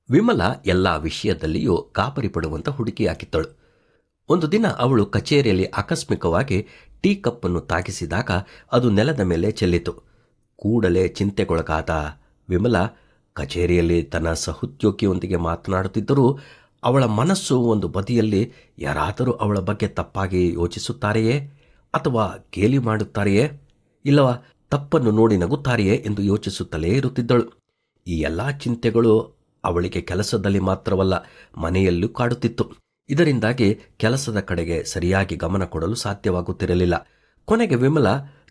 ವಿಮಲ ಎಲ್ಲ ವಿಷಯದಲ್ಲಿಯೂ ಗಾಬರಿ ಪಡುವಂಥ ಹುಡುಗಿಯಾಗಿದ್ದಳು. ಒಂದು ದಿನ ಅವಳು ಕಚೇರಿಯಲ್ಲಿ ಆಕಸ್ಮಿಕವಾಗಿ ಟೀ ಕಪ್ಪನ್ನು ತಾಗಿಸಿದಾಗ ಅದು ನೆಲದ ಮೇಲೆ ಚೆಲ್ಲಿತು. ಕೂಡಲೇ ಚಿಂತೆಗೊಳಗಾದ ವಿಮಲ ಕಚೇರಿಯಲ್ಲಿ ತನ್ನ ಸಹೋದ್ಯೋಗಿಯೊಂದಿಗೆ ಮಾತನಾಡುತ್ತಿದ್ದರೂ ಅವಳ ಮನಸ್ಸು ಒಂದು ಬದಿಯಲ್ಲಿ ಯಾರಾದರೂ ಅವಳ ಬಗ್ಗೆ ತಪ್ಪಾಗಿ ಯೋಚಿಸುತ್ತಾರೆಯೇ ಅಥವಾ ಗೇಲಿ ಮಾಡುತ್ತಾರೆಯೇ ಇಲ್ಲವಾ ತಪ್ಪನ್ನು ನೋಡಿ ನಗುತ್ತಾರೆಯೇ ಎಂದು ಯೋಚಿಸುತ್ತಲೇ ಇರುತ್ತಿದ್ದಳು. ಈ ಎಲ್ಲ ಚಿಂತೆಗಳು ಅವಳಿಗೆ ಕೆಲಸದಲ್ಲಿ ಮಾತ್ರವಲ್ಲ, ಮನೆಯಲ್ಲೂ ಕಾಡುತ್ತಿತ್ತು. ಇದರಿಂದಾಗಿ ಕೆಲಸದ ಕಡೆಗೆ ಸರಿಯಾಗಿ ಗಮನ ಕೊಡಲು ಸಾಧ್ಯವಾಗುತ್ತಿರಲಿಲ್ಲ. ಕೊನೆಗೆ ವಿಮಲ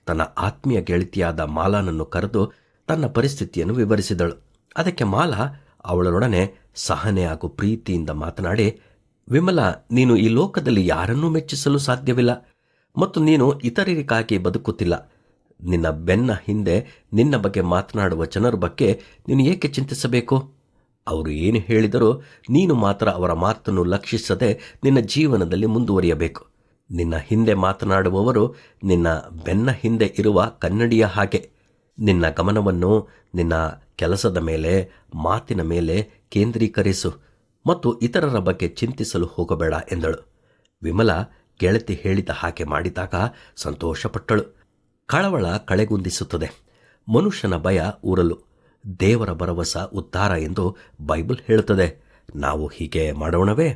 ತನ್ನ ಆತ್ಮೀಯ ಗೆಳತಿಯಾದ ಮಾಲಾನನ್ನು ಕರೆದು ತನ್ನ ಪರಿಸ್ಥಿತಿಯನ್ನು ವಿವರಿಸಿದಳು. ಅದಕ್ಕೆ ಮಾಲಾ ಅವಳೊಡನೆ ಸಹನೆ ಹಾಗೂ ಪ್ರೀತಿಯಿಂದ ಮಾತನಾಡಿ, ವಿಮಲ, ನೀನು ಈ ಲೋಕದಲ್ಲಿ ಯಾರನ್ನೂ ಮೆಚ್ಚಿಸಲು ಸಾಧ್ಯವಿಲ್ಲ ಮತ್ತು ನೀನು ಇತರರಿಗಾಗಿ ಬದುಕುತ್ತಿಲ್ಲ. ನಿನ್ನ ಬೆನ್ನ ಹಿಂದೆ ನಿನ್ನ ಬಗ್ಗೆ ಮಾತನಾಡುವ ಜನರ ಬಗ್ಗೆ ನೀನು ಏಕೆ ಚಿಂತಿಸಬೇಕು? ಅವರು ಏನು ಹೇಳಿದರೂ ನೀನು ಮಾತ್ರ ಅವರ ಮಾತನ್ನು ಲಕ್ಷಿಸದೆ ನಿನ್ನ ಜೀವನದಲ್ಲಿ ಮುಂದುವರಿಯಬೇಕು. ನಿನ್ನ ಹಿಂದೆ ಮಾತನಾಡುವವರು ನಿನ್ನ ಬೆನ್ನ ಹಿಂದೆ ಇರುವ ಕನ್ನಡಿಯ ಹಾಗೆ. ನಿನ್ನ ಗಮನವನ್ನು ನಿನ್ನ ಕೆಲಸದ ಮೇಲೆ, ಮಾತಿನ ಮೇಲೆ ಕೇಂದ್ರೀಕರಿಸು ಮತ್ತು ಇತರರ ಬಗ್ಗೆ ಚಿಂತಿಸಲು ಹೋಗಬೇಡ ಎಂದಳು. ವಿಮಲ ಗೆಳತಿ ಹೇಳಿದ ಹಾಗೆ ಮಾಡಿದಾಗ ಸಂತೋಷಪಟ್ಟಳು. ಕಳವಳ ಕಳೆಗುಂದಿಸುತ್ತದೆ, ಮನುಷ್ಯನ ಭಯ ಊರಲು, ದೇವರ ಭರವಸ ಉದ್ಧಾರ ಎಂದು ಬೈಬಲ್ ಹೇಳುತ್ತದೆ. ನಾವು ಹೀಗೆ ಮಾಡೋಣವೇ?